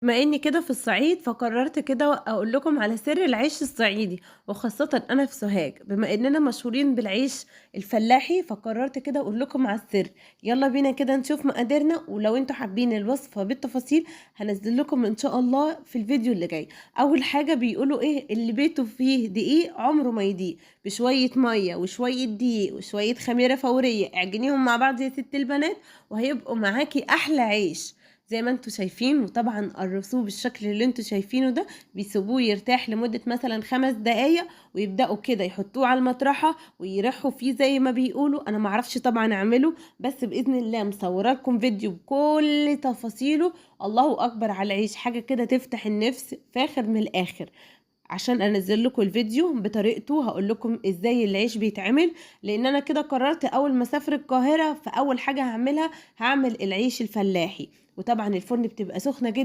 بما إني كده في الصعيد، فقررت كده أقول لكم على سر العيش الصعيدي، وخاصةً أنا في سوهاج، بما إننا مشهورين بالعيش الفلاحي، فقررت كده أقول لكم على السر. يالّا بينا كده نشوف مقاديرنا، ولو أنتم حابين الوصفة بالتفاصيل هانزّل لكم إن شاء الله في الفيديو اللي جاي. أول حاجة بيقولوا إيه، اللي بيته فيه دقيق عمره ما يضيق، بشوية مَيّة وشوية دقيق وشوية خميرة فورية، اعجنيهم مع بعض يا ست البنات وهيبقوا معاكِ أحلى عيش. زي ما أنتم شايفين، وطبعًا قرّصوه بالشكل اللي أنتم شايفينه ده، بيسيبوه يرتاح لمدة مثلًا 5 دقايق، ويبدأوا كده يحطوه على المطرحة ويرحّوا فيه زي ما بيقولوا. أنا ما أعرفش طبعًا أعمله، بس بإذن الله مصورة لكم فيديو بكل تفاصيله. الله أكبر على العيش، حاجة كده تفتح النِفس، فاخر من الآخر. عشان أنزّل لكم الفيديو بطريقته، هاقول لكم إزاي العيش بيتعمل، لإن أنا كده قررت أول ما أسافر القاهرة، فأول حاجة هاعملها، هاعمل العيش الفلاحي، وطبعًا الفرن بتبقى سخنة جدًا